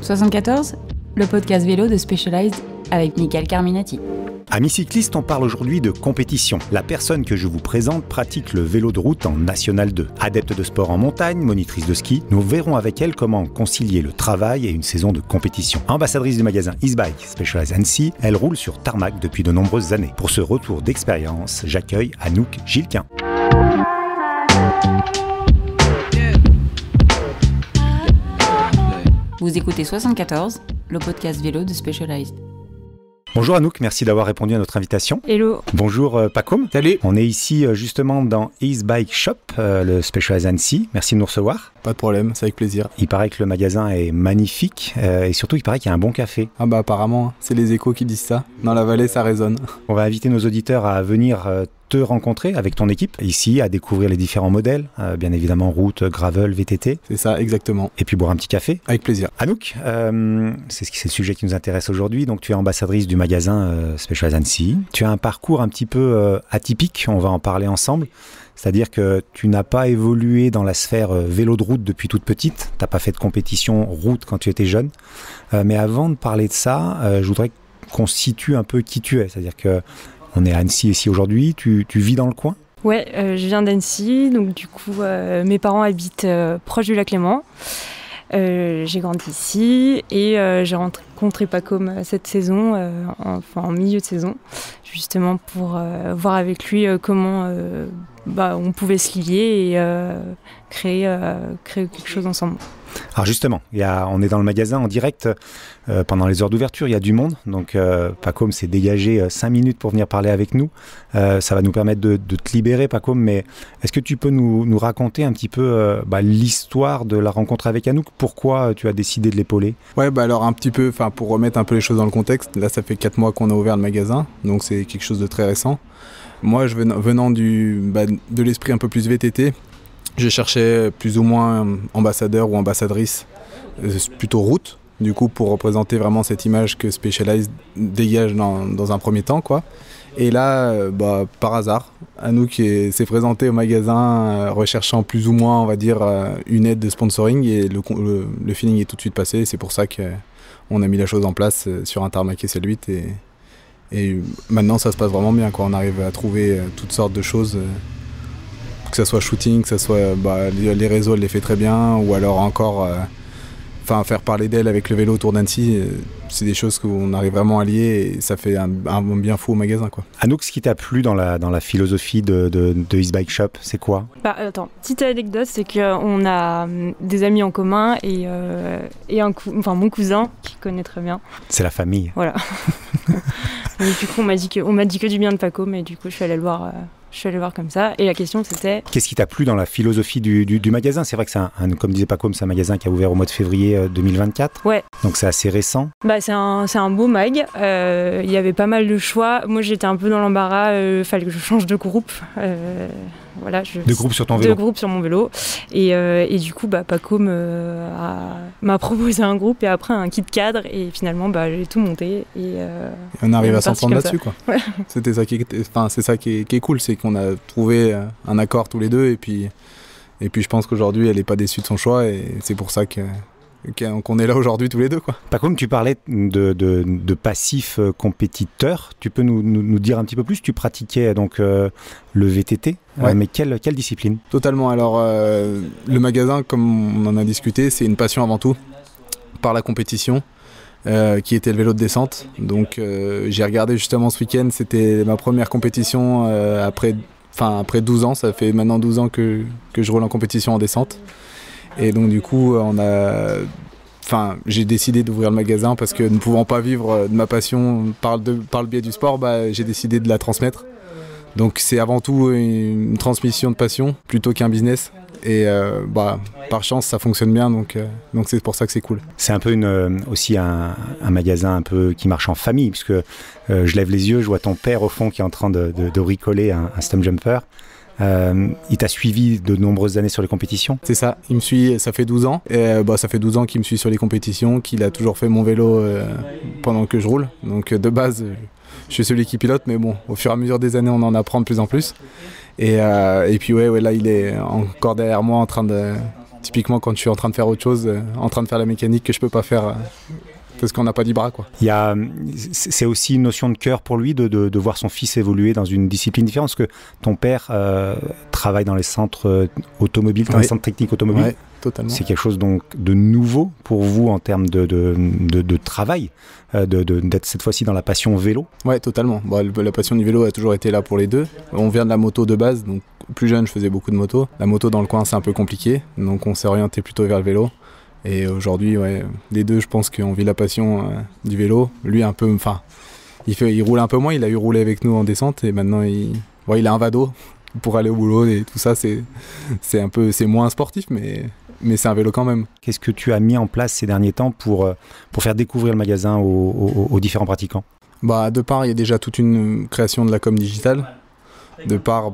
74, le podcast vélo de Specialized avec Michael Carminati. Amis cyclistes, on parle aujourd'hui de compétition. La personne que je vous présente pratique le vélo de route en National 2. Adepte de sport en montagne, monitrice de ski, nous verrons avec elle comment concilier le travail et une saison de compétition. Ambassadrice du magasin Eastbike Specialized Annecy, elle roule sur tarmac depuis de nombreuses années. Pour ce retour d'expérience, j'accueille Anouk Gilquin. Vous écoutez 74, le podcast vélo de Specialized. Bonjour Anouk, merci d'avoir répondu à notre invitation. Hello. Bonjour Pacôme. Salut. On est ici justement dans Eastbike Shop, le Specialized Annecy. Merci de nous recevoir. Pas de problème, c'est avec plaisir. Il paraît que le magasin est magnifique et surtout il paraît qu'il y a un bon café. Ah bah apparemment, c'est les échos qui disent ça. Dans la vallée, ça résonne. On va inviter nos auditeurs à venir te rencontrer avec ton équipe ici, à découvrir les différents modèles, bien évidemment route, gravel, VTT. C'est ça, exactement. Et puis boire un petit café. Avec plaisir. Anouk, c'est le sujet qui nous intéresse aujourd'hui. Donc tu es ambassadrice du magasin Specialized Annecy. Tu as un parcours un petit peu atypique, on va en parler ensemble. C'est-à-dire que tu n'as pas évolué dans la sphère vélo de route depuis toute petite. Tu n'as pas fait de compétition route quand tu étais jeune. Mais avant de parler de ça, je voudrais qu'on situe un peu qui tu es. C'est-à-dire que on est à Annecy ici aujourd'hui. Tu vis dans le coin ? Ouais, je viens d'Annecy. Donc du coup, mes parents habitent proche du lac Léman. J'ai grandi ici et j'ai rencontré Pacôme cette saison, en milieu de saison, justement pour voir avec lui comment on pouvait se lier et créer quelque chose ensemble. Alors justement, on est dans le magasin en direct pendant les heures d'ouverture, il y a du monde, donc Pacôme s'est dégagé 5 minutes pour venir parler avec nous. Ça va nous permettre de te libérer, Pacôme, mais est-ce que tu peux nous raconter un petit peu l'histoire de la rencontre avec Anouk? Pourquoi tu as décidé de l'épauler? Ouais, alors un petit peu, pour remettre un peu les choses dans le contexte, là ça fait 4 mois qu'on a ouvert le magasin, donc c'est quelque chose de très récent. Moi, venant de l'esprit un peu plus VTT, je cherchais plus ou moins ambassadeur ou ambassadrice, plutôt route, du coup pour représenter vraiment cette image que Specialized dégage dans un premier temps, quoi. Et là, par hasard, Anouk s'est présenté au magasin recherchant plus ou moins, on va dire, une aide de sponsoring et le feeling est tout de suite passé. C'est pour ça qu'on a mis la chose en place sur un tarmac SL8 et maintenant ça se passe vraiment bien, quoi. On arrive à trouver toutes sortes de choses. Que ça soit shooting, que ça soit les réseaux, elle les fait très bien, ou alors encore faire parler d'elle avec le vélo autour d'Annecy, c'est des choses qu'on arrive vraiment à lier et ça fait un bien fou au magasin, quoi. Anouk, ce qui t'a plu dans la philosophie de Eastbike Shop, c'est quoi? Attends, petite anecdote, c'est qu'on a des amis en commun et mon cousin qui connaît très bien. C'est la famille. Voilà. Et du coup, on m'a dit que du bien de Pacôme, et du coup, je suis allée le voir. Je suis allée voir comme ça, et la question c'était... Qu'est-ce qui t'a plu dans la philosophie du magasin? C'est vrai que comme disait Pacôme, c'est un magasin qui a ouvert au mois de février 2024. Ouais. Donc c'est assez récent. C'est un beau mag, il y avait pas mal de choix. Moi j'étais un peu dans l'embarras, fallait que je change de groupe. De groupe sur ton vélo? De groupe sur mon vélo. Et du coup, Pacôme m'a proposé un groupe et après un kit cadre, et finalement j'ai tout monté. Et on arrive à s'entendre là-dessus, quoi. Ouais. C'est ça qui est cool, c'est qu'on a trouvé un accord tous les deux, et puis je pense qu'aujourd'hui elle n'est pas déçue de son choix, et c'est pour ça qu'on est là aujourd'hui tous les deux, quoi. Par contre, tu parlais de passif compétiteur. Tu peux nous dire un petit peu plus? Tu pratiquais donc le VTT, ouais. Mais quelle discipline? Totalement. Alors, le magasin, comme on en a discuté, c'est une passion avant tout, par la compétition, qui était le vélo de descente. Donc, j'ai regardé justement ce week-end, c'était ma première compétition après 12 ans. Ça fait maintenant 12 ans que je roule en compétition en descente. Et donc du coup, j'ai décidé d'ouvrir le magasin parce que ne pouvant pas vivre de ma passion par le biais du sport, j'ai décidé de la transmettre. Donc c'est avant tout une transmission de passion plutôt qu'un business. Et par chance, ça fonctionne bien, donc c'est pour ça que c'est cool. C'est un peu aussi un magasin un peu qui marche en famille, puisque je lève les yeux, je vois ton père au fond qui est en train de bricoler un stump jumper. Il t'a suivi de nombreuses années sur les compétitions? C'est ça, il me suit, ça fait 12 ans. Et, ça fait 12 ans qu'il me suit sur les compétitions, qu'il a toujours fait mon vélo pendant que je roule. Donc de base, je suis celui qui pilote, mais bon, au fur et à mesure des années, on en apprend de plus en plus. Et puis là, il est encore derrière moi en train de Typiquement quand je suis en train de faire autre chose, en train de faire la mécanique que je peux pas faire parce qu'on n'a pas 10 bras, quoi. C'est aussi une notion de cœur pour lui de voir son fils évoluer dans une discipline différente, parce que ton père travaille dans les centres automobiles, dans les centres techniques automobiles. Ouais, totalement. C'est quelque chose donc de nouveau pour vous en termes de travail, d'être cette fois-ci dans la passion vélo. Ouais, totalement. Bon, la passion du vélo a toujours été là pour les deux. On vient de la moto de base, donc plus jeune je faisais beaucoup de moto. La moto dans le coin c'est un peu compliqué, donc on s'est orienté plutôt vers le vélo. Et aujourd'hui, ouais, les deux, je pense qu'on vit la passion du vélo. Lui, un peu, enfin, il roule un peu moins. Il a eu roulé avec nous en descente et maintenant, il a un vado pour aller au boulot et tout ça. C'est moins sportif, mais c'est un vélo quand même. Qu'est-ce que tu as mis en place ces derniers temps pour faire découvrir le magasin aux différents pratiquants? De part, il y a déjà toute une création de la com digitale. De part,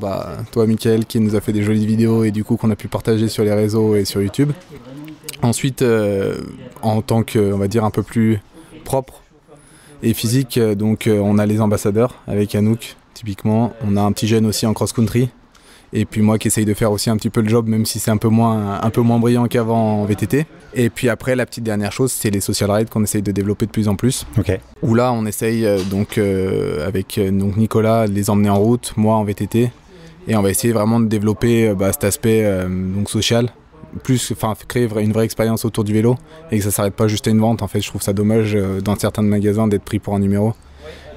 toi, Mickaël, qui nous a fait des jolies vidéos et du coup qu'on a pu partager sur les réseaux et sur YouTube. Ensuite, en tant que, on va dire, un peu plus propre et physique, donc on a les ambassadeurs avec Anouk, typiquement. On a un petit jeune aussi en cross-country. Et puis moi qui essaye de faire aussi un petit peu le job, même si c'est un peu moins brillant qu'avant en VTT. Et puis après, la petite dernière chose, c'est les social rides qu'on essaye de développer de plus en plus. Okay. Où là, on essaye avec Nicolas de les emmener en route, moi en VTT. Et on va essayer vraiment de développer cet aspect social. Créer une vraie expérience autour du vélo et que ça s'arrête pas juste à une vente. En fait, je trouve ça dommage dans certains magasins d'être pris pour un numéro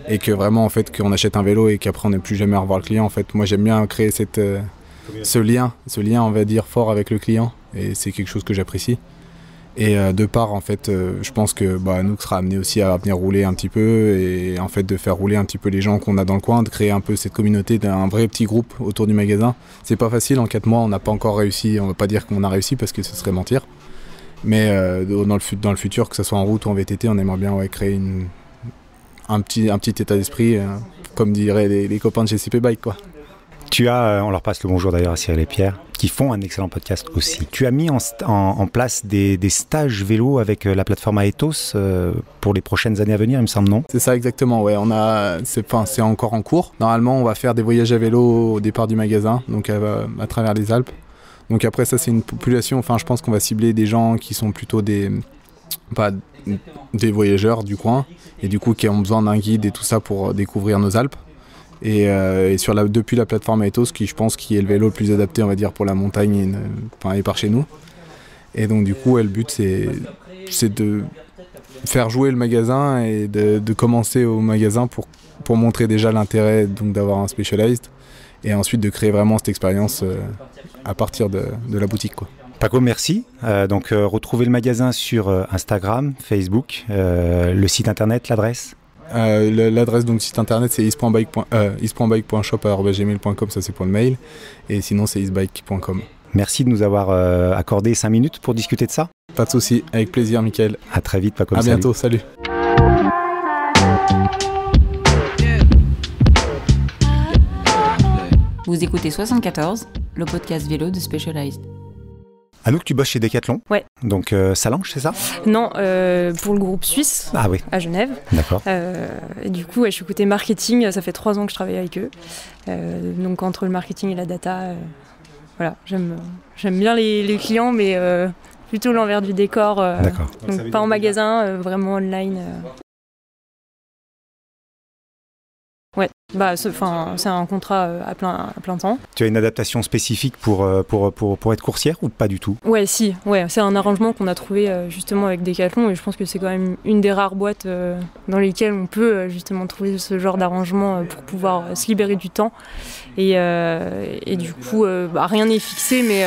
et que vraiment en fait qu'on achète un vélo et qu'après on n'ait plus jamais à revoir le client. En fait, moi j'aime bien créer ce lien on va dire fort avec le client et c'est quelque chose que j'apprécie. Et de part en fait, je pense que Anouk sera amené aussi à venir rouler un petit peu et en fait de faire rouler un petit peu les gens qu'on a dans le coin, de créer un peu cette communauté d'un vrai petit groupe autour du magasin. C'est pas facile, en 4 mois on n'a pas encore réussi, on va pas dire qu'on a réussi parce que ce serait mentir. Mais dans le futur, que ce soit en route ou en VTT, on aimerait bien créer un petit état d'esprit, comme diraient les copains de chez CP Bike, quoi. Tu as, on leur passe le bonjour d'ailleurs à Cyril et Pierre, qui font un excellent podcast aussi. Tu as mis en place des stages vélo avec la plateforme Aetos pour les prochaines années à venir, il me semble, non? C'est ça exactement, ouais. C'est encore en cours. Normalement, on va faire des voyages à vélo au départ du magasin, donc à travers les Alpes. Donc après ça, c'est une population, je pense qu'on va cibler des gens qui sont plutôt des voyageurs du coin, et du coup qui ont besoin d'un guide et tout ça pour découvrir nos Alpes. Et depuis la plateforme Aetos, qui je pense qui est le vélo le plus adapté, on va dire, pour la montagne et par chez nous. Et donc du coup, le but c'est de faire jouer le magasin et de commencer au magasin pour montrer déjà l'intérêt donc d'avoir un Specialized et ensuite de créer vraiment cette expérience à partir de la boutique, quoi. Paco, merci. Retrouvez le magasin sur Instagram, Facebook, le site internet, l'adresse. L'adresse donc site internet c'est is.bike.shop@gmail.com, ça c'est pour le mail, et sinon c'est isbike.com. Merci de nous avoir accordé 5 minutes pour discuter de ça. Pas de souci, avec plaisir, Mickaël. À très vite, Paco. À bientôt, salut. Vous écoutez 74, le podcast vélo de Specialized. Anouk, tu bosses chez Decathlon. Ouais. Donc Salange, c'est ça? Non, pour le groupe suisse, oui. à Genève. D'accord. Et du coup, je suis côté marketing, ça fait 3 ans que je travaille avec eux. Donc entre le marketing et la data, j'aime bien les clients, mais plutôt l'envers du décor. D'accord. Donc pas en magasin, vraiment online. Ouais, c'est un contrat à plein temps. Tu as une adaptation spécifique pour être coursière ou pas du tout? Ouais, c'est un arrangement qu'on a trouvé justement avec Decathlon, et je pense que c'est quand même une des rares boîtes dans lesquelles on peut justement trouver ce genre d'arrangement pour pouvoir se libérer du temps. Et du coup, rien n'est fixé, mais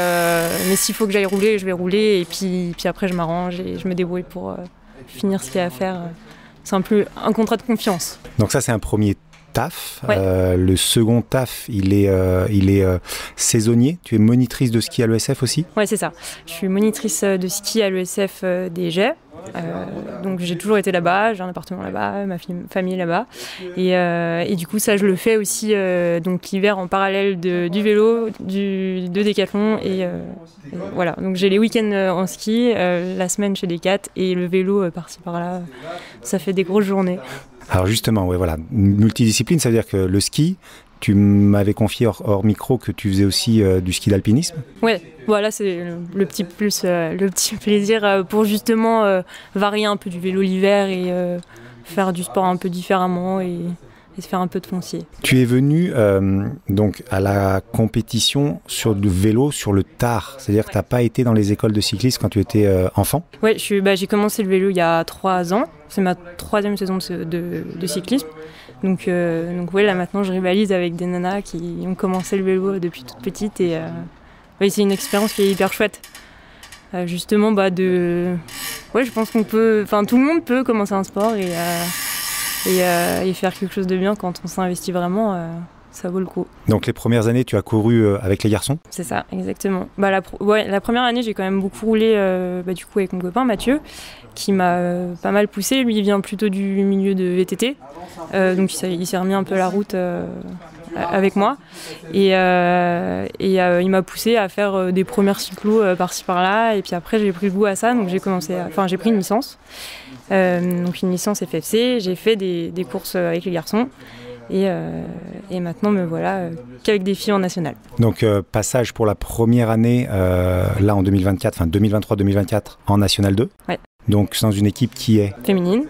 s'il faut que j'aille rouler, je vais rouler, et puis après je m'arrange et je me débrouille pour finir ce qu'il y a à faire. C'est un peu un contrat de confiance. Donc ça, c'est un premier taf. Ouais. Le second taf, il est saisonnier. Tu es monitrice de ski à l'ESF aussi? Ouais, c'est ça. Je suis monitrice de ski à l'ESF des Jets. Donc j'ai toujours été là-bas, j'ai un appartement là-bas, ma famille est là-bas. Et du coup, ça, je le fais aussi donc l'hiver en parallèle du vélo, de Decathlon. Et voilà, donc j'ai les week-ends en ski, la semaine chez Decat, et le vélo par-ci par-là. Ça fait des grosses journées. Alors justement, multidiscipline, ça veut dire que le ski, Tu m'avais confié hors micro que tu faisais aussi du ski d'alpinisme. Ouais, voilà, c'est le petit plus, le petit plaisir pour justement varier un peu du vélo l'hiver et faire du sport un peu différemment et se faire un peu de foncier. Tu es venu donc à la compétition sur du vélo sur le tard, c'est-à-dire que tu n'as pas été dans les écoles de cyclisme quand tu étais enfant? Ouais, j'ai commencé le vélo il y a 3 ans, c'est ma 3e saison de cyclisme. Donc ouais, là maintenant je rivalise avec des nanas qui ont commencé le vélo depuis toute petite et ouais, c'est une expérience qui est hyper chouette. Justement, ouais, je pense tout le monde peut commencer un sport et faire quelque chose de bien quand on s'investit vraiment, ça vaut le coup. Donc les premières années, tu as couru avec les garçons? C'est ça, exactement. La première année, j'ai quand même beaucoup roulé du coup avec mon copain Mathieu, qui m'a pas mal poussé. Lui, il vient plutôt du milieu de VTT, donc il s'est remis un peu la route avec moi. Et il m'a poussé à faire des premières cyclos par-ci par-là. Et puis après, j'ai pris le goût à ça, donc j'ai pris une licence. Donc une licence FFC, j'ai fait des courses avec les garçons et maintenant me voilà qu'avec des filles en national. Donc passage pour la première année là en 2023-2024 en National 2. Ouais. Donc dans une équipe qui est féminine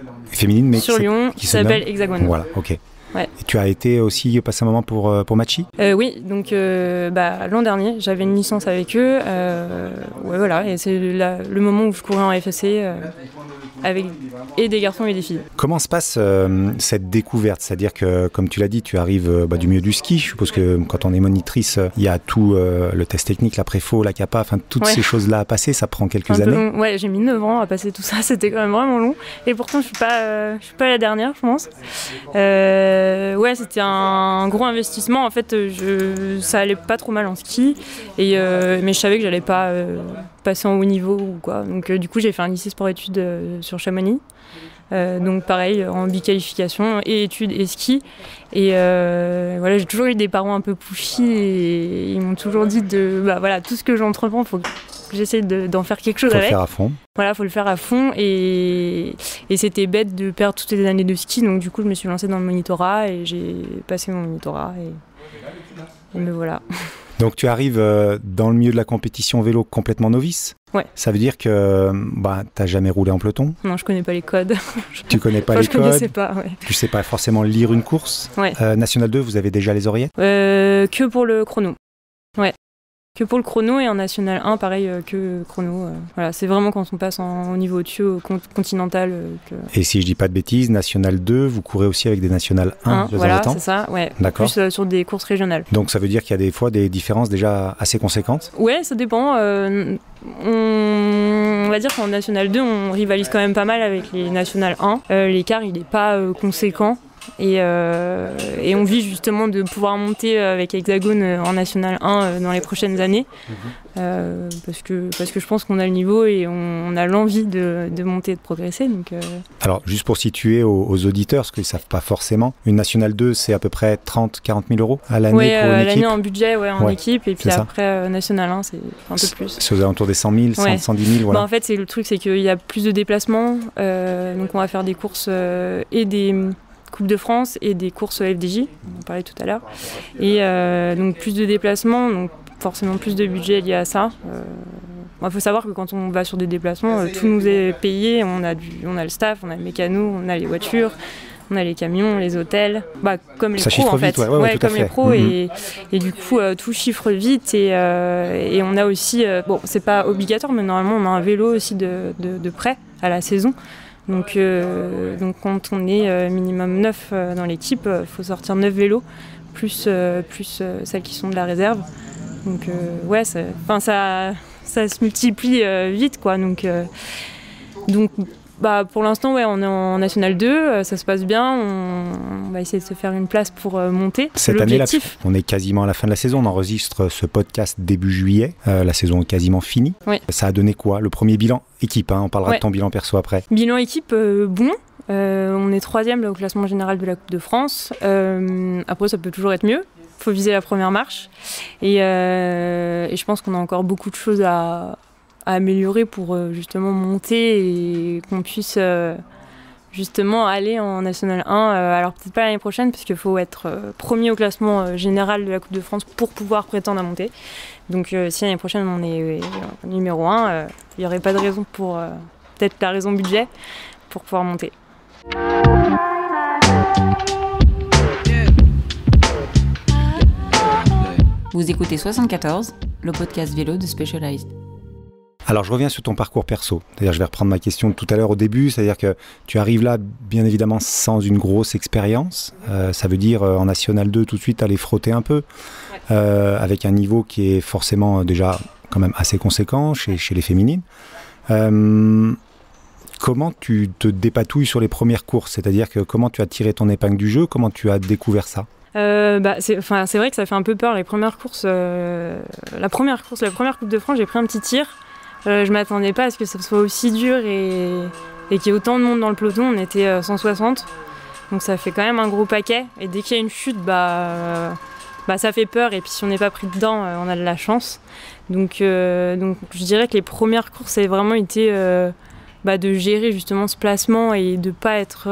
mais sur Lyon, qui s'appelle Hexagone. Voilà, ok. Ouais. Et tu as été aussi passé un moment pour Machi? Oui, donc l'an dernier, j'avais une licence avec eux. Ouais, voilà, et c'est le moment où je courais en FSC avec et des garçons et des filles. Comment se passe cette découverte? C'est-à-dire que, comme tu l'as dit, tu arrives du milieu du ski. Je suppose que quand on est monitrice, il y a tout le test technique, la préfo, la capa, enfin toutes ces choses-là à passer, ça prend quelques années. Long. Ouais, j'ai mis 9 ans à passer tout ça, c'était quand même vraiment long. Et pourtant, je suis pas la dernière, je pense. Ouais, c'était un gros investissement. En fait, ça allait pas trop mal en ski, mais je savais que j'allais pas passer en haut niveau ou quoi. Donc du coup, j'ai fait un lycée sport-études sur Chamonix. Donc pareil, en biqualification et études et ski. Et voilà, j'ai toujours eu des parents un peu pushy et ils m'ont toujours dit tout ce que j'entreprends, faut que j'essaie d'en faire quelque chose avec. Faut le faire à fond. Voilà, faut le faire à fond et c'était bête de perdre toutes les années de ski. Donc du coup, je me suis lancée dans le monitorat et j'ai passé mon monitorat et me voilà. Donc tu arrives dans le milieu de la compétition vélo complètement novice. Ouais. Ça veut dire que t'as jamais roulé en peloton? Non, je connais pas les codes. Tu connais pas les codes? Je connaissais pas, ouais. Tu sais pas forcément lire une course? Ouais. National 2, vous avez déjà les oreillettes? Que pour le chrono. Ouais. Que pour le chrono et en National 1, pareil que chrono. Voilà, c'est vraiment quand on passe au niveau au-dessus, au continental. Et si je dis pas de bêtises, National 2, vous courez aussi avec des National 1 de voilà, temps en temps? c'est ça, ouais. D'accord. Plus sur des courses régionales. Donc ça veut dire qu'il y a des fois des différences déjà assez conséquentes? Ouais, ça dépend. On va dire qu'en National 2, on rivalise quand même pas mal avec les National 1. L'écart, il n'est pas conséquent. Et on vit justement de pouvoir monter avec Hexagone en National 1 dans les prochaines années parce que je pense qu'on a le niveau et on a l'envie de monter et de progresser. Donc, Alors juste pour situer aux auditeurs, parce qu'ils ne savent pas forcément, une National 2 c'est à peu près 30-40 000 euros à l'année pour une équipe? L'année en budget en équipe et puis après National 1 c'est un peu plus. C'est aux alentours des 100 000, 110 000 voilà. En fait le truc c'est qu'il y a plus de déplacements donc on va faire des courses et des Coupe de France et des courses FDJ, on en parlait tout à l'heure. Et donc plus de déplacements, donc forcément plus de budget lié à ça. Il faut savoir que quand on va sur des déplacements, tout nous est payé, on a le staff, on a le mécano, on a les voitures, on a les camions, les hôtels, comme les pros en fait. Ouais, comme les pros et du coup tout chiffre vite et on a aussi, c'est pas obligatoire mais normalement on a un vélo aussi de prêt à la saison. Donc quand on est minimum 9 dans l'équipe, il faut sortir 9 vélos, plus celles qui sont de la réserve. Donc ça se multiplie vite, quoi. Donc pour l'instant, on est en National 2, ça se passe bien, on va essayer de se faire une place pour monter. Cette année-là, on est quasiment à la fin de la saison, on enregistre ce podcast début juillet, la saison est quasiment finie. Oui. Ça a donné quoi? Le premier bilan équipe, on parlera de ton bilan perso après. Bilan équipe, bon. On est 3e au classement général de la Coupe de France. Après, ça peut toujours être mieux. Il faut viser la première marche. Et je pense qu'on a encore beaucoup de choses à améliorer pour justement monter et qu'on puisse justement aller en National 1. Alors peut-être pas l'année prochaine, parce qu'il faut être premier au classement général de la Coupe de France pour pouvoir prétendre à monter. Donc si l'année prochaine on est numéro 1, il n'y aurait pas de raison pour, peut-être la raison budget, pour pouvoir monter. Vous écoutez 74, le podcast vélo de Specialized. Alors je reviens sur ton parcours perso, c'est-à-dire je vais reprendre ma question de tout à l'heure au début, c'est-à-dire que tu arrives là bien évidemment sans une grosse expérience, ça veut dire en National 2 tout de suite aller frotter un peu, avec un niveau qui est forcément déjà quand même assez conséquent chez les féminines. Comment tu te dépatouilles sur les premières courses, c'est-à-dire que comment tu as tiré ton épingle du jeu, comment tu as découvert ça? C'est vrai que ça fait un peu peur les premières courses. La première Coupe de France, j'ai pris un petit tir. Je m'attendais pas à ce que ça soit aussi dur et qu'il y ait autant de monde dans le peloton. On était 160, donc ça fait quand même un gros paquet. Et dès qu'il y a une chute, ça fait peur. Et puis si on n'est pas pris dedans, on a de la chance. Donc je dirais que les premières courses, ça a vraiment été de gérer justement ce placement et de pas être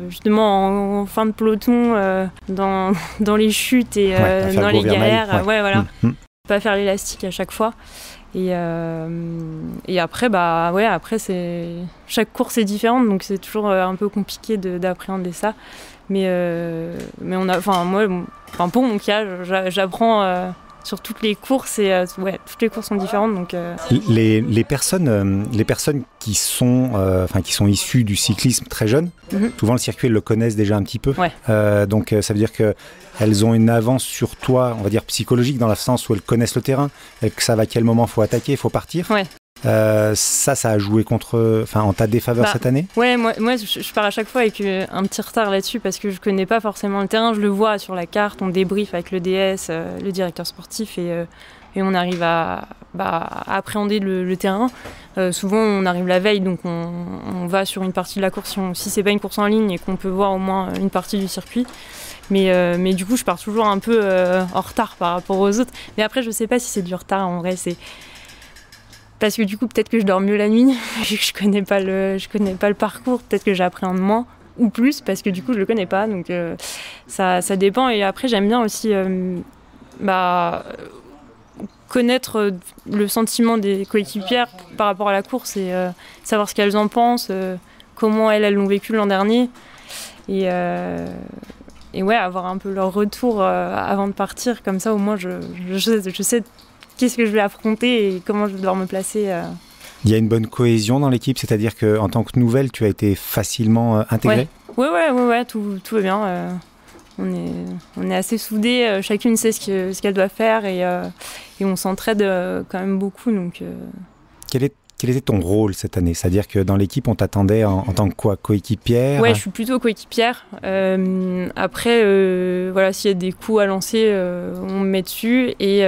justement en fin de peloton dans les chutes et dans les galères. Voilà. Pas faire l'élastique à chaque fois. Et après, après chaque course est différente, donc c'est toujours un peu compliqué d'appréhender ça. Mais pour mon cas, j'apprends sur toutes les courses et toutes les courses sont différentes. Donc, les personnes qui sont issues du cyclisme très jeunes, souvent le circuit elles le connaissent déjà un petit peu. Donc ça veut dire que elles ont une avance sur toi, on va dire psychologique, dans le sens où elles connaissent le terrain, elles savent à quel moment il faut attaquer, il faut partir. Ça a joué en ta défaveur cette année? Ouais, moi je pars à chaque fois avec un petit retard là-dessus parce que je connais pas forcément le terrain, je le vois sur la carte, on débriefe avec le DS, le directeur sportif et on arrive à appréhender le terrain. Souvent on arrive la veille, donc on va sur une partie de la course, si c'est pas une course en ligne et qu'on peut voir au moins une partie du circuit. Mais du coup je pars toujours un peu en retard par rapport aux autres. Mais après je sais pas si c'est du retard, en vrai c'est... Parce que du coup peut-être que je dors mieux la nuit, vu que je connais pas le parcours, peut-être que j'appréhende moins ou plus parce que du coup je le connais pas, donc ça dépend. Et après j'aime bien aussi connaître le sentiment des coéquipières par rapport à la course et savoir ce qu'elles en pensent, comment elles l'ont vécu l'an dernier et avoir un peu leur retour avant de partir, comme ça au moins je sais qu'est-ce que je vais affronter et comment je vais devoir me placer. Il y a une bonne cohésion dans l'équipe, c'est-à-dire qu'en tant que nouvelle, tu as été facilement intégrée? Ouais, tout va bien. On est assez soudés, chacune sait ce qu'elle doit faire et on s'entraide quand même beaucoup. Donc, Quel était ton rôle cette année? C'est-à-dire que dans l'équipe, on t'attendait en tant que quoi, coéquipière? Ouais, je suis plutôt coéquipière. Après, s'il y a des coups à lancer, on me met dessus et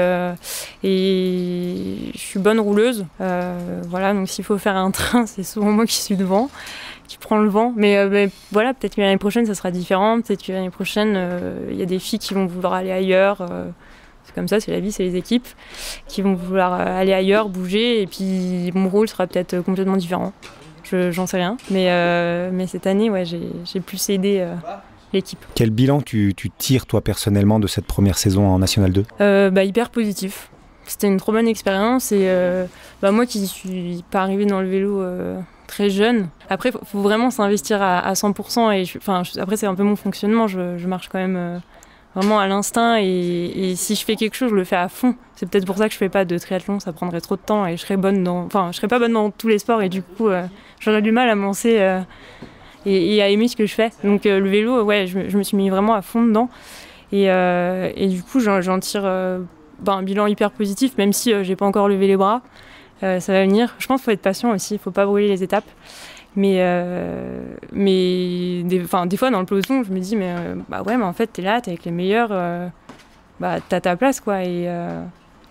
je suis bonne rouleuse. Donc s'il faut faire un train, c'est souvent moi qui suis devant, qui prend le vent. Mais peut-être que l'année prochaine, ça sera différent. Peut-être que l'année prochaine, il y a des filles qui vont vouloir aller ailleurs. C'est comme ça, c'est la vie, c'est les équipes qui vont vouloir aller ailleurs, bouger, et puis mon rôle sera peut-être complètement différent. J'en sais rien, mais cette année, j'ai plus aidé l'équipe. Quel bilan tu tires toi personnellement de cette première saison en National 2? Hyper positif. C'était une trop bonne expérience et moi qui suis pas arrivée dans le vélo très jeune. Après, faut vraiment s'investir à 100% et après c'est un peu mon fonctionnement. Je marche quand même vraiment à l'instinct et si je fais quelque chose, je le fais à fond. C'est peut-être pour ça que je fais pas de triathlon, ça prendrait trop de temps et je serais pas bonne dans tous les sports et du coup j'aurais du mal à me lancer et à aimer ce que je fais. Donc le vélo, je me suis mis vraiment à fond dedans et du coup j'en tire un bilan hyper positif, même si j'ai pas encore levé les bras. Ça va venir. Je pense qu'il faut être patient aussi, il faut pas brûler les étapes. Mais des fois dans le peloton, je me dis mais en fait t'es là, t'es avec les meilleurs, t'as ta place quoi. Et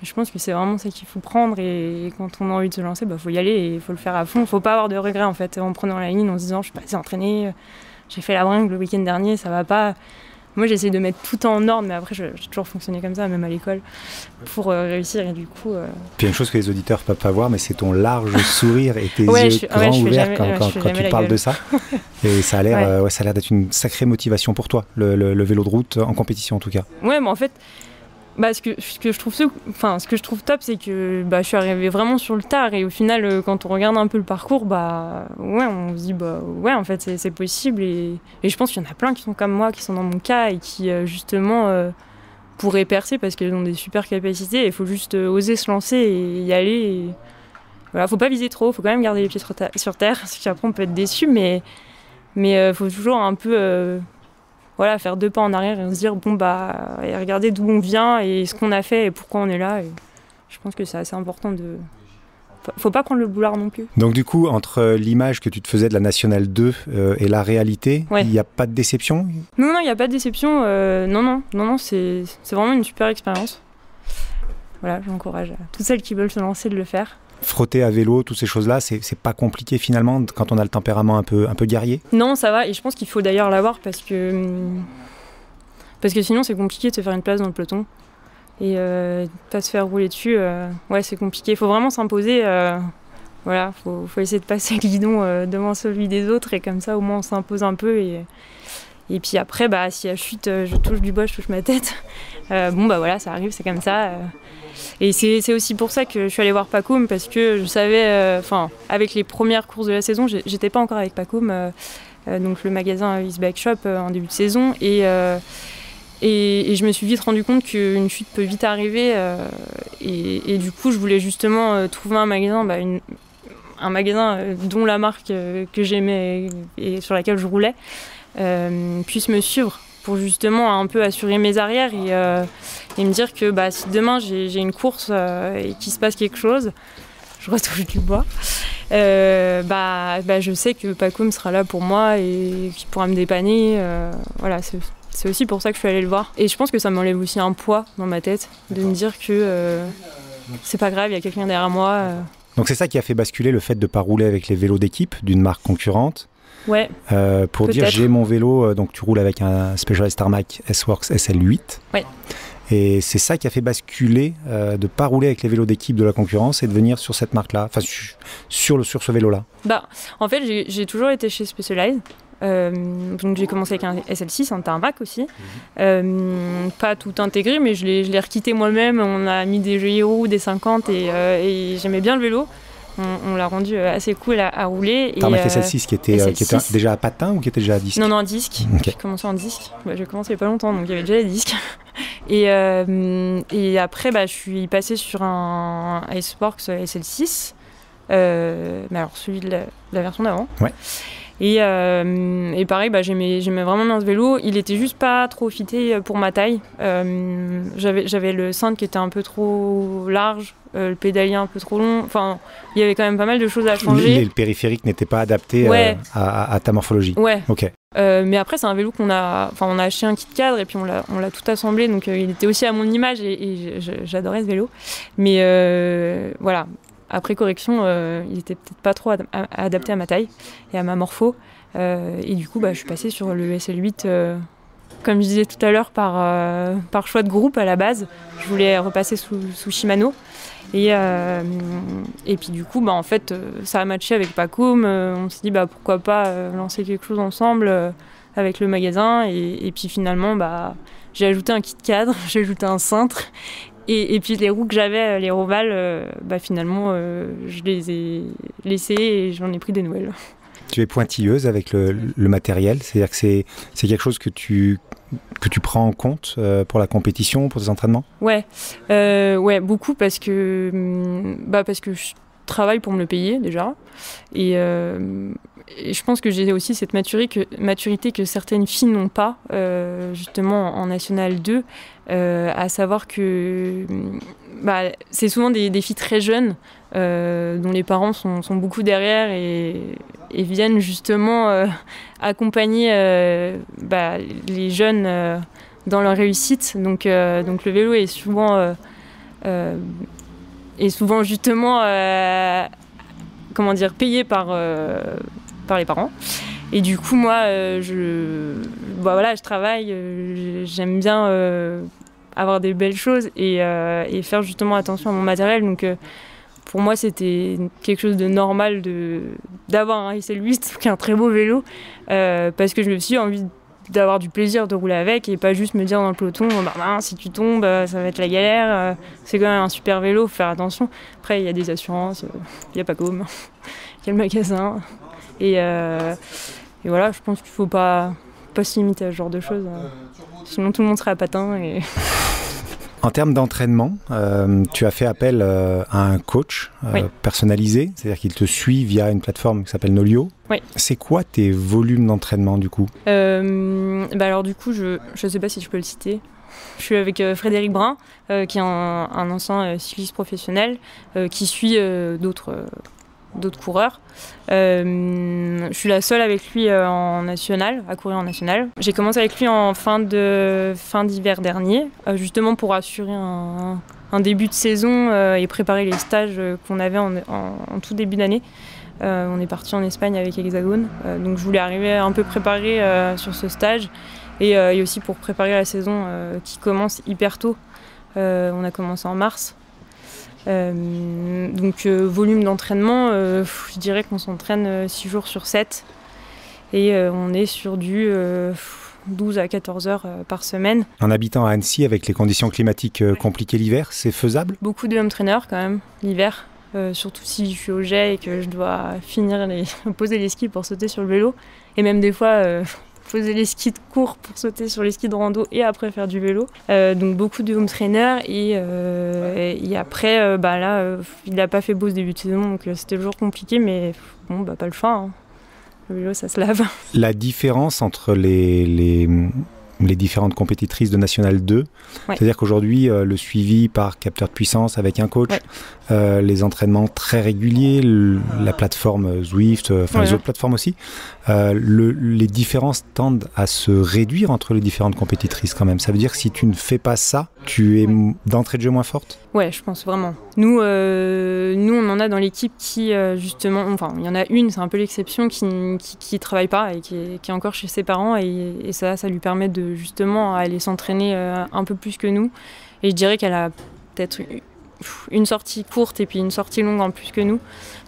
je pense que c'est vraiment ça qu'il faut prendre et quand on a envie de se lancer, faut y aller et il faut le faire à fond. Faut pas avoir de regrets en fait en prenant la ligne, en se disant je suis pas assez entraînée, j'ai fait la bringue le week-end dernier, ça va pas. Moi, j'essaie de mettre tout en ordre, mais après, j'ai toujours fonctionné comme ça, même à l'école, pour réussir. Et du coup. Puis il y a une chose que les auditeurs ne peuvent pas voir, mais c'est ton large sourire et tes yeux grands ouverts quand tu parles de ça. Et ça a l'air d'être une sacrée motivation pour toi, le vélo de route en compétition en tout cas. Ouais, mais en fait. Ce que je trouve top, c'est que je suis arrivée vraiment sur le tard et au final, quand on regarde un peu le parcours, on se dit en fait c'est possible et je pense qu'il y en a plein qui sont comme moi, qui sont dans mon cas et qui justement pourraient percer parce qu'ils ont des super capacités. Il faut juste oser se lancer et y aller. Et voilà, faut pas viser trop, faut quand même garder les pieds sur terre, parce qu'après on peut être déçu, mais faut toujours un peu faire 2 pas en arrière et se dire et regarder d'où on vient et ce qu'on a fait et pourquoi on est là. Et je pense que c'est assez important de. Faut pas prendre le boulard non plus. Donc du coup, entre l'image que tu te faisais de la Nationale 2 et la réalité, il n'y a pas de déception ? Non, il n'y a pas de déception. Non, c'est vraiment une super expérience. Voilà, j'encourage toutes celles qui veulent se lancer de le faire. Frotter à vélo, toutes ces choses-là, c'est pas compliqué finalement quand on a le tempérament un peu guerrier ? Non, ça va, et je pense qu'il faut d'ailleurs l'avoir parce que sinon c'est compliqué de se faire une place dans le peloton et pas se faire rouler dessus, c'est compliqué. Il faut vraiment s'imposer, faut essayer de passer le guidon devant celui des autres et comme ça au moins on s'impose un peu et puis après, si elle chute, je touche du bois, je touche ma tête. Ça arrive, c'est comme ça. Et c'est aussi pour ça que je suis allée voir Pacôme, parce que je savais, avec les premières courses de la saison, j'étais pas encore avec Pacôme, donc le magasin East Bike Shop en début de saison, et je me suis vite rendu compte qu'une chute peut vite arriver, et du coup je voulais justement trouver un magasin, un magasin dont la marque que j'aimais et sur laquelle je roulais puisse me suivre pour justement un peu assurer mes arrières et me dire que si demain j'ai une course et qu'il se passe quelque chose, je retouche du bois, je sais que Pacôme sera là pour moi et qu'il pourra me dépanner. C'est aussi pour ça que je suis allée le voir. Et je pense que ça m'enlève aussi un poids dans ma tête, de me dire que c'est pas grave, il y a quelqu'un derrière moi. Donc c'est ça qui a fait basculer le fait de ne pas rouler avec les vélos d'équipe d'une marque concurrente. Ouais. Pour dire j'ai mon vélo, donc tu roules avec un Specialized Tarmac S-Works SL8. Ouais. Et c'est ça qui a fait basculer de ne pas rouler avec les vélos d'équipe de la concurrence et de venir sur cette marque-là, sur ce vélo-là. En fait, j'ai toujours été chez Specialized. Donc j'ai commencé avec un SL6, un Tarmac aussi. Pas tout intégré, mais je l'ai requitté moi-même. On a mis des jolis roues, des 50 et j'aimais bien le vélo. On l'a rendu assez cool à rouler. Tarmac SL6 qui était déjà à patin ou qui était déjà à disque ? Non, disque. Okay. J'ai commencé en disque. J'ai commencé il n'y a pas longtemps, donc il y avait déjà les disques. Et après, je suis passée sur un Iceworks SL6. Mais alors celui de la version d'avant. Ouais. Et pareil, j'aimais vraiment bien ce vélo. Il était juste pas trop fité pour ma taille. J'avais le cintre qui était un peu trop large, le pédalier un peu trop long. Enfin, il y avait quand même pas mal de choses à changer. Le périphérique n'était pas adapté à ta morphologie. Ouais. Ok. Mais après, c'est un vélo on a acheté un kit cadre et puis on l'a tout assemblé. Donc il était aussi à mon image et j'adorais ce vélo. Mais voilà. Après correction, il était peut-être pas trop adapté à ma taille et à ma morpho. Et du coup, je suis passée sur le SL8, comme je disais tout à l'heure, par choix de groupe à la base. Je voulais repasser sous Shimano. Et puis du coup, en fait, ça a matché avec Pacôme. On s'est dit, pourquoi pas lancer quelque chose ensemble avec le magasin. Et puis finalement, j'ai ajouté un kit cadre, j'ai ajouté un cintre. Et puis les roues que j'avais, les Roval, finalement, je les ai laissées et j'en ai pris des nouvelles. Tu es pointilleuse avec le matériel, c'est-à-dire que c'est quelque chose que tu prends en compte pour la compétition, pour tes entraînements ? Ouais, beaucoup parce que je travaille pour me le payer déjà. Et je pense que j'ai aussi cette maturité que certaines filles n'ont pas, justement en National 2, à savoir que c'est souvent des filles très jeunes dont les parents sont beaucoup derrière et viennent justement accompagner les jeunes dans leur réussite. Donc le vélo est souvent justement payé par les parents. Et du coup, moi, je travaille, j'aime bien avoir des belles choses et faire justement attention à mon matériel. Donc, pour moi, c'était quelque chose de normal d'avoir un Race 8, qui est un très beau vélo, parce que je me suis envie d'avoir du plaisir de rouler avec et pas juste me dire dans le peloton, si tu tombes, ça va être la galère. C'est quand même un super vélo, faut faire attention. Après, il y a des assurances, il y a Pacom, il y a le magasin. Et voilà, je pense qu'il faut pas se limiter à ce genre de choses. Sinon, tout le monde serait à patin. En termes d'entraînement, tu as fait appel à un coach personnalisé, c'est-à-dire qu'il te suit via une plateforme qui s'appelle Nolio. Oui. C'est quoi tes volumes d'entraînement du coup ? Alors du coup, je ne sais pas si je peux le citer. Je suis avec Frédéric Brun, qui est un ancien cycliste professionnel, qui suit d'autres coureurs. Je suis la seule avec lui en national, à courir en national. J'ai commencé avec lui en fin d'hiver dernier, justement pour assurer un début de saison et préparer les stages qu'on avait en tout début d'année. On est parti en Espagne avec Hexagone, donc je voulais arriver un peu préparée sur ce stage et aussi pour préparer la saison qui commence hyper tôt. On a commencé en mars. Donc volume d'entraînement, je dirais qu'on s'entraîne 6 jours sur 7 et on est sur du 12 à 14 heures par semaine. En habitant à Annecy avec les conditions climatiques compliquées l'hiver, c'est faisable ? Beaucoup de home trainers quand même l'hiver, surtout si je suis au jet et que je dois poser les skis pour sauter sur le vélo et même des fois poser les skis de cours pour sauter sur les skis de rando et après faire du vélo. Donc beaucoup de home trainers et après il n'a pas fait beau ce début de saison donc c'était toujours compliqué mais bon pas le choix. Hein. Le vélo ça se lave. La différence entre les différentes compétitrices de National 2, c'est-à-dire qu'aujourd'hui le suivi par capteur de puissance avec un coach, les entraînements très réguliers, la plateforme Zwift, les autres plateformes aussi, les différences tendent à se réduire entre les différentes compétitrices quand même. Ça veut dire que si tu ne fais pas ça, tu es d'entrée de jeu moins forte ? Ouais, je pense vraiment. Nous on en a dans l'équipe qui justement, il y en a une, c'est un peu l'exception, qui travaille pas et qui est encore chez ses parents et ça lui permet de justement aller s'entraîner un peu plus que nous. Et je dirais qu'elle a peut-être une sortie courte et puis une sortie longue en plus que nous.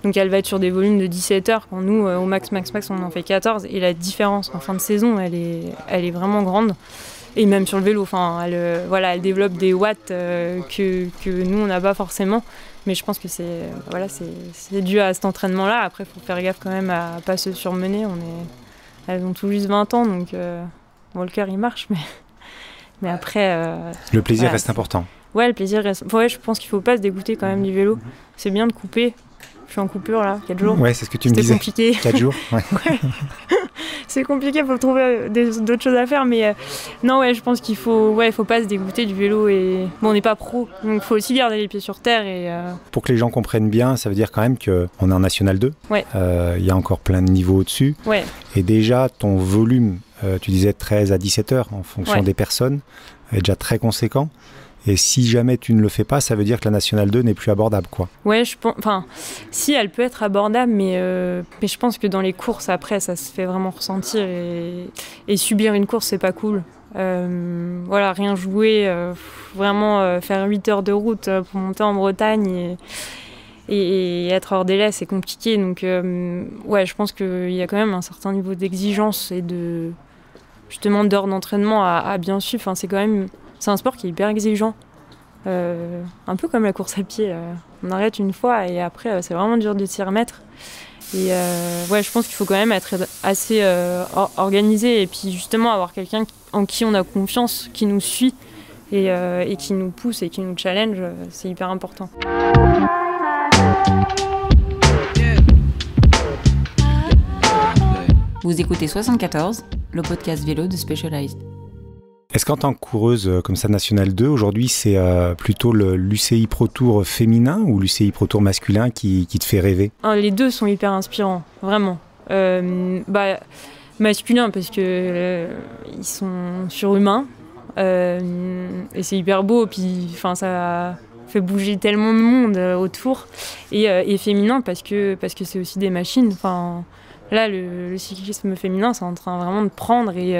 Donc elle va être sur des volumes de 17 heures quand nous, au max, on en fait 14. Et la différence en fin de saison, elle est vraiment grande. Et même sur le vélo, elle développe des watts que nous, on n'a pas forcément. Mais je pense que c'est dû à cet entraînement-là. Après, il faut faire gaffe quand même à ne pas se surmener. Elles ont tout juste 20 ans, donc le cœur, il marche. Mais après... le plaisir reste important. Ouais, le plaisir reste... Ouais, je pense qu'il ne faut pas se dégoûter quand même du vélo. C'est bien de couper. Je suis en coupure, là, 4 jours. Ouais, c'est ce que tu me disais. C'était compliqué. 4 jours, ouais. C'est compliqué, il faut trouver d'autres choses à faire, mais je pense qu'il faut pas se dégoûter du vélo. Et bon, on n'est pas pro, donc il faut aussi garder les pieds sur terre. Pour que les gens comprennent bien, ça veut dire quand même qu'on est en National 2. Ouais. Y a encore plein de niveaux au-dessus. Ouais. Et déjà, ton volume, tu disais 13 à 17 heures en fonction des personnes, est déjà très conséquent. Et si jamais tu ne le fais pas, ça veut dire que la National 2 n'est plus abordable, quoi. Ouais, si elle peut être abordable, mais je pense que dans les courses, après, ça se fait vraiment ressentir. Et subir une course, c'est pas cool. Rien jouer, vraiment faire 8 heures de route pour monter en Bretagne et être hors délai, c'est compliqué. Donc, je pense qu'il y a quand même un certain niveau d'exigence et justement d'heures d'entraînement à bien suivre. C'est un sport qui est hyper exigeant. Un peu comme la course à pied. On arrête une fois et après, c'est vraiment dur de s'y remettre. Et je pense qu'il faut quand même être assez organisé et puis justement avoir quelqu'un en qui on a confiance, qui nous suit et qui nous pousse et qui nous challenge. C'est hyper important. Vous écoutez 74, le podcast vélo de Specialized. Est-ce qu'en tant que coureuse comme ça National 2, aujourd'hui, c'est plutôt l'UCI Pro Tour féminin ou l'UCI Pro Tour masculin qui te fait rêver ? Les deux sont hyper inspirants, vraiment. Masculin parce que ils sont surhumains et c'est hyper beau. Puis, ça fait bouger tellement de monde autour. Et féminin parce que c'est aussi des machines. Là, le cyclisme féminin, c'est en train vraiment de prendre et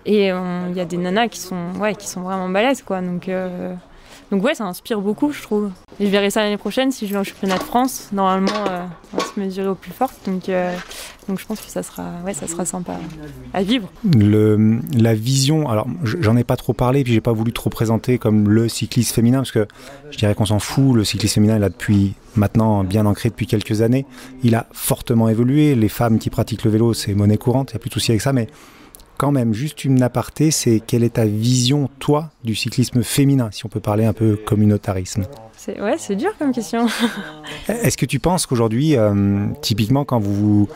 il y a des nanas qui sont vraiment balèzes, quoi. Donc ouais, ça inspire beaucoup, je trouve. Et je verrai ça l'année prochaine si je vais au championnat de France. Normalement, on va se mesurer au plus fort. Donc je pense que ça sera sympa à vivre. La vision, alors j'en ai pas trop parlé, puis j'ai pas voulu trop présenter comme le cyclisme féminin, parce que je dirais qu'on s'en fout. Le cyclisme féminin, il a depuis maintenant bien ancré depuis quelques années. Il a fortement évolué. Les femmes qui pratiquent le vélo, c'est monnaie courante, il n'y a plus de souci avec ça, mais quand même, juste une aparté, c'est quelle est ta vision, toi, du cyclisme féminin, si on peut parler un peu communautarisme? C'est dur comme question. Est-ce que tu penses qu'aujourd'hui, typiquement, quand vous...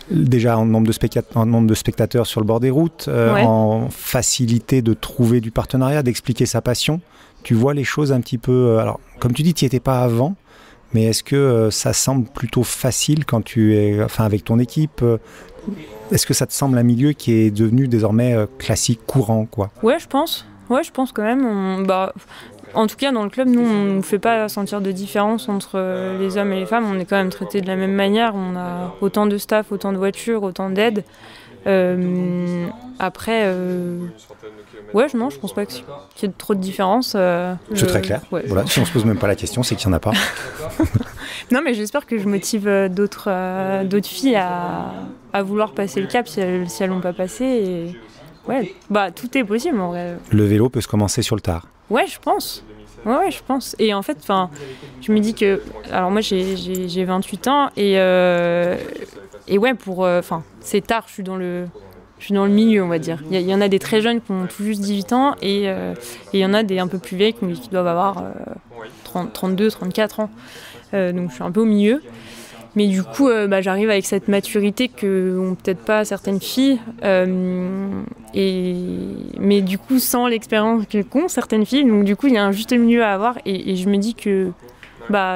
Déjà en nombre de spectateurs sur le bord des routes, en facilité de trouver du partenariat, d'expliquer sa passion, tu vois les choses un petit peu... alors, comme tu dis, tu n'y étais pas avant, mais est-ce que ça semble plutôt facile quand tu es avec ton équipe est-ce que ça te semble un milieu qui est devenu désormais classique, courant, quoi? Ouais, je pense quand même. En tout cas, dans le club, nous, on ne fait pas sentir de différence entre les hommes et les femmes. On est quand même traités de la même manière. On a autant de staff, autant de voitures, autant d'aide. Après, je pense pas qu'il y ait trop de différence. C'est très clair. Ouais. Voilà, si on se pose même pas la question, c'est qu'il n'y en a pas. Non, mais j'espère que je motive d'autres filles à vouloir passer le cap si elles l'ont pas passé. Et... ouais, tout est possible en vrai. Le vélo peut se commencer sur le tard. Ouais, je pense. Ouais, je pense. Et en fait, je me dis que... Alors moi, j'ai 28 ans et ouais, c'est tard, je suis dans le milieu, on va dire. Il y en a des très jeunes qui ont tout juste 18 ans et il y en a des un peu plus vieilles qui doivent avoir 32, 34 ans. Donc je suis un peu au milieu. Mais du coup, j'arrive avec cette maturité qu'ont peut-être pas certaines filles. Mais du coup, sans l'expérience qu'ont certaines filles. Donc du coup, il y a un juste milieu à avoir. Et je me dis que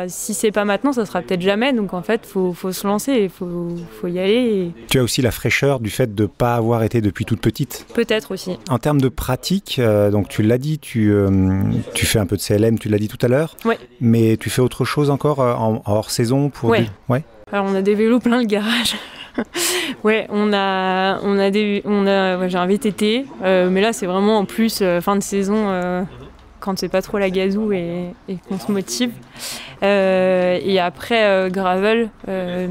si c'est pas maintenant, ça sera peut-être jamais. Donc en fait, faut se lancer, il faut y aller. Tu as aussi la fraîcheur du fait de ne pas avoir été depuis toute petite. Peut-être aussi. En termes de pratique, donc tu l'as dit, tu fais un peu de CLM, tu l'as dit tout à l'heure. Ouais. Mais tu fais autre chose encore en hors saison pour ouais. Ouais. Alors on a des vélos plein le garage. Ouais, j'ai un VTT, mais là c'est vraiment en plus fin de saison. Quand c'est pas trop la gazou et qu'on se motive. Et après, gravel, j'ai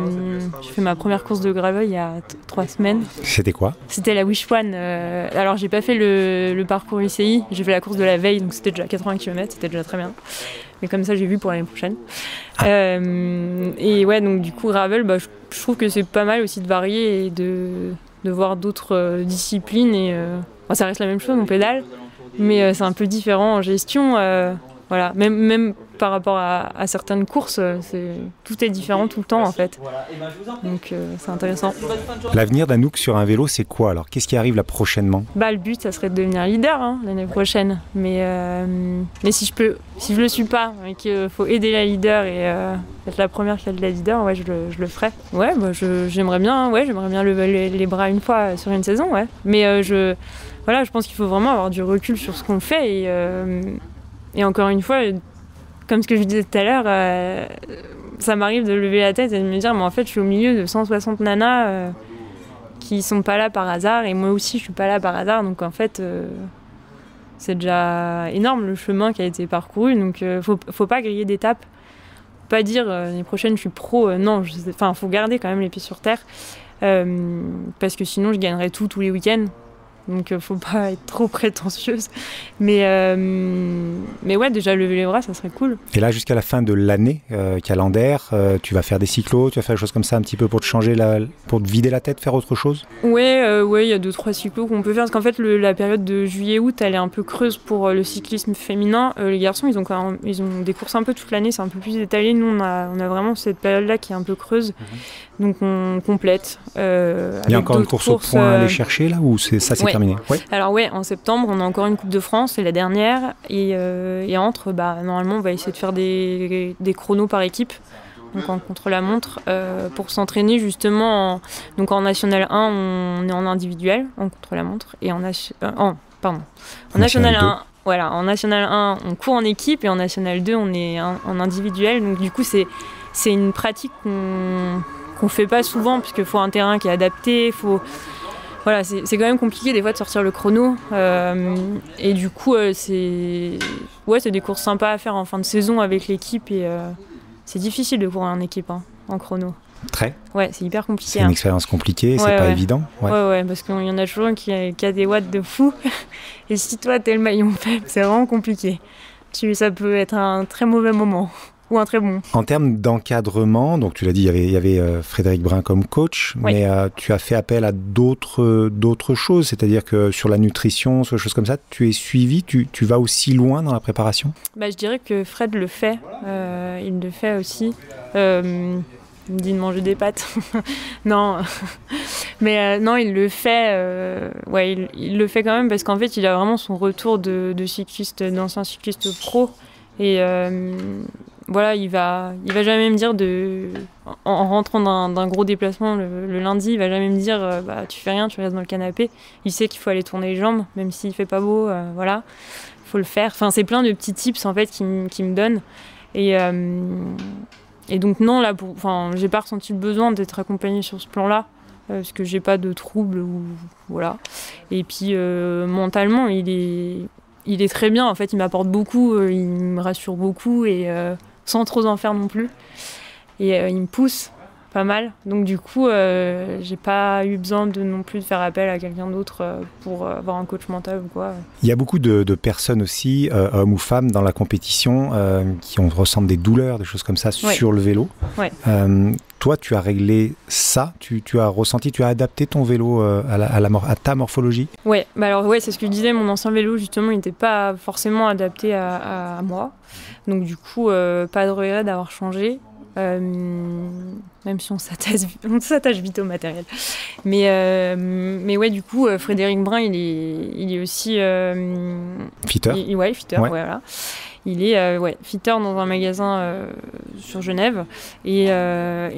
fait ma première course de gravel il y a 3 semaines. C'était quoi? C'était la Wish One. Alors, j'ai pas fait le parcours UCI, j'ai fait la course de la veille, donc c'était déjà 80 km, c'était déjà très bien. Mais comme ça, j'ai vu pour l'année prochaine. Et ouais, donc du coup, gravel, je trouve que c'est pas mal aussi de varier et de voir d'autres disciplines. Et ça reste la même chose, on pédale. Mais c'est un peu différent en gestion. Voilà. Même par rapport à certaines courses, tout est différent tout le temps en fait. Donc c'est intéressant. L'avenir d'Anouk sur un vélo, c'est quoi alors? Qu'est-ce qui arrive là prochainement? Le but, ça serait de devenir leader l'année prochaine. Mais si je le suis pas et qu'il faut aider la leader et être la première qui a de la leader, ouais, je le ferai. Ouais, j'aimerais bien lever les bras une fois sur une saison, ouais. Mais je pense qu'il faut vraiment avoir du recul sur ce qu'on fait et encore une fois, comme ce que je disais tout à l'heure, ça m'arrive de lever la tête et de me dire mais en fait je suis au milieu de 160 nanas qui sont pas là par hasard et moi aussi je suis pas là par hasard, donc en fait c'est déjà énorme le chemin qui a été parcouru, donc faut pas griller d'étapes, pas dire l'année prochaine je suis pro, non, faut garder quand même les pieds sur terre parce que sinon je gagnerais tous les week-ends. Donc faut pas être trop prétentieuse. Mais ouais, déjà lever les bras, ça serait cool. Et là, jusqu'à la fin de l'année calendaire, tu vas faire des cyclos, tu vas faire des choses comme ça un petit peu pour te changer, pour te vider la tête, faire autre chose? Ouais, il y a 2-3 cyclos qu'on peut faire. Parce qu'en fait, la période de juillet-août, elle est un peu creuse pour le cyclisme féminin. Les garçons, ils ont des courses un peu toute l'année, c'est un peu plus étalé. Nous, on a vraiment cette période-là qui est un peu creuse. Donc on complète. Il y a encore une course au point à aller chercher là, ou c'est terminé? Ouais. Alors ouais, en septembre, on a encore une Coupe de France, c'est la dernière. Et entre, normalement, on va essayer de faire des chronos par équipe, donc en contre-la-montre, pour s'entraîner justement. Donc en National 1, on est en individuel, en contre-la-montre, et en National 1. Voilà, en National 1, on court en équipe, et en National 2, on est en individuel. Donc du coup, c'est une pratique qu'on fait pas souvent, puisqu'il faut un terrain qui est adapté, voilà, c'est quand même compliqué des fois de sortir le chrono. Et du coup, c'est des courses sympas à faire en fin de saison avec l'équipe. Et c'est difficile de courir en équipe, en chrono. Très. Ouais, c'est hyper compliqué. C'est une expérience compliquée, c'est pas évident. Ouais, parce qu'il y en a toujours un qui a des watts de fou. Et si toi, t'es le maillon faible, c'est vraiment compliqué. Ça peut être un très mauvais moment. Ou un très bon. En termes d'encadrement, donc tu l'as dit, il y avait Frédéric Brun comme coach, mais tu as fait appel à d'autres choses, c'est-à-dire que sur la nutrition, sur des choses comme ça, tu es suivi, tu vas aussi loin dans la préparation ? Je dirais que Fred le fait, il le fait aussi. Il me dit de manger des pâtes. Non, mais non, il le fait. Il le fait quand même parce qu'en fait, il a vraiment son retour d'ancien cycliste pro. Et voilà, il va jamais me dire en rentrant d'un gros déplacement le lundi, il va jamais me dire tu fais rien, tu restes dans le canapé. Il sait qu'il faut aller tourner les jambes, même s'il fait pas beau, voilà, faut le faire. Enfin, c'est plein de petits tips en fait qu'il me donne. Et donc non, là, j'ai pas ressenti le besoin d'être accompagnée sur ce plan-là, parce que j'ai pas de troubles ou voilà. Et puis mentalement, il est très bien. En fait, il m'apporte beaucoup, il me rassure beaucoup et sans trop en faire non plus. Et il me pousse pas mal. Donc du coup, j'ai pas eu besoin non plus de faire appel à quelqu'un d'autre pour avoir un coach mental ou quoi. Il y a beaucoup de personnes aussi, hommes ou femmes, dans la compétition qui ressentent des douleurs, des choses comme ça sur le vélo. Ouais. Toi, tu as réglé ça, tu as ressenti, tu as adapté ton vélo à ta morphologie ? Ouais, c'est ce que je disais, mon ancien vélo, justement, il n'était pas forcément adapté à moi. Donc du coup, pas de regret d'avoir changé. Même si on s'attache vite au matériel. Mais ouais, du coup, Frédéric Brun, il est aussi... fitter. Fitter, voilà. Il est fitter dans un magasin sur Genève. Et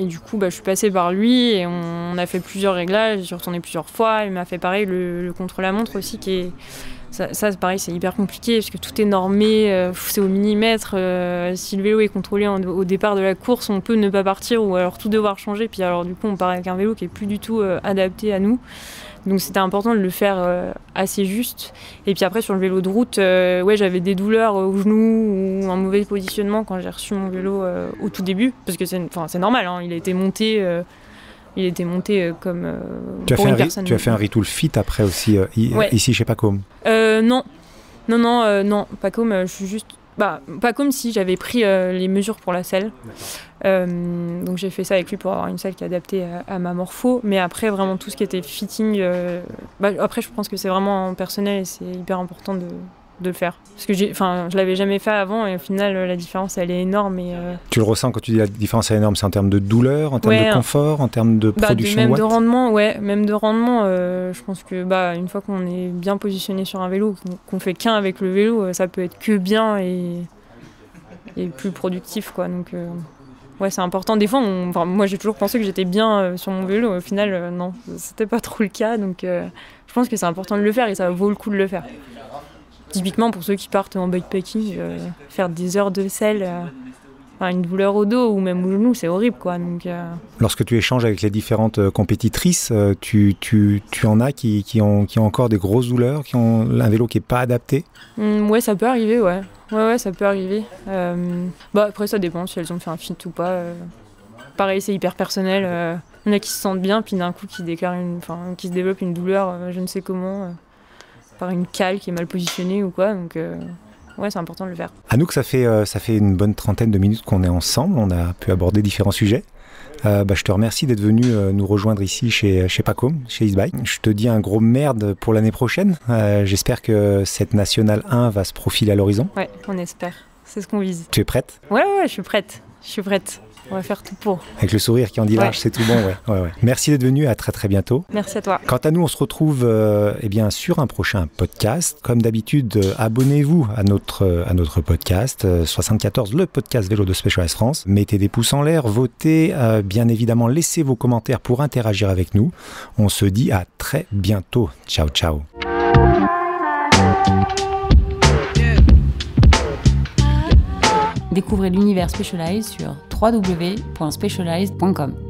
du coup, je suis passée par lui et on a fait plusieurs réglages. Je suis retournée plusieurs fois. Il m'a fait pareil le contre-la-montre aussi, qui est... Ça, c'est pareil, c'est hyper compliqué parce que tout est normé, c'est au millimètre. Si le vélo est contrôlé au départ de la course, on peut ne pas partir ou alors tout devoir changer. Puis alors du coup, on part avec un vélo qui est plus du tout adapté à nous. Donc c'était important de le faire assez juste. Et puis après, sur le vélo de route, j'avais des douleurs au genou ou un mauvais positionnement quand j'ai reçu mon vélo au tout début. Parce que c'est normal, hein, il a été monté... comme pour une personne. Tu as fait un retool fit après aussi, ici chez Pacôme ? Non, Pacôme, je suis juste... Pacôme, si, j'avais pris les mesures pour la selle. Donc j'ai fait ça avec lui pour avoir une selle qui est adaptée à ma morpho. Mais après, vraiment, tout ce qui était fitting... après, je pense que c'est vraiment personnel et c'est hyper important de le faire. Parce que je l'avais jamais fait avant et au final, la différence, elle est énorme. Et, Tu le ressens quand tu dis la différence est énorme, c'est en termes de douleur, en termes de confort, en termes de production même de watts ? Même de rendement, je pense que une fois qu'on est bien positionné sur un vélo, qu'on fait qu'un avec le vélo, ça peut être que bien et plus productif, quoi. Donc, c'est important. Des fois, moi, j'ai toujours pensé que j'étais bien sur mon vélo. Au final, non, c'était pas trop le cas. Donc, je pense que c'est important de le faire et ça vaut le coup de le faire. Typiquement, pour ceux qui partent en bikepacking, faire des heures de selle, une douleur au dos ou même au genou, c'est horrible, quoi. Donc, Lorsque tu échanges avec les différentes compétitrices, tu en as qui ont encore des grosses douleurs, qui ont un vélo qui n'est pas adapté ? Ouais, ça peut arriver, ouais. Ouais, ça peut arriver. Après, ça dépend si elles ont fait un fit ou pas. Pareil, c'est hyper personnel. Il y en a qui se sentent bien, puis d'un coup, qui se développe une douleur, je ne sais comment... par une cale qui est mal positionnée ou quoi, donc c'est important de le faire. Anouk, ça fait une bonne trentaine de minutes qu'on est ensemble, on a pu aborder différents sujets. Je te remercie d'être venu nous rejoindre ici chez Pacôme, chez Eastbike. Je te dis un gros merde pour l'année prochaine. J'espère que cette Nationale 1 va se profiler à l'horizon. Ouais, on espère, c'est ce qu'on vise. Tu es prête ? Ouais, je suis prête. On va faire tout pour. Avec le sourire qui en dit large, c'est tout bon, ouais. Merci d'être venu, à très très bientôt. Merci à toi. Quant à nous, on se retrouve sur un prochain podcast. Comme d'habitude, abonnez-vous à notre podcast 74, le podcast vélo de Specialized France. Mettez des pouces en l'air, votez, bien évidemment, laissez vos commentaires pour interagir avec nous. On se dit à très bientôt. Ciao, ciao. Découvrez l'univers Specialized sur www.specialized.com.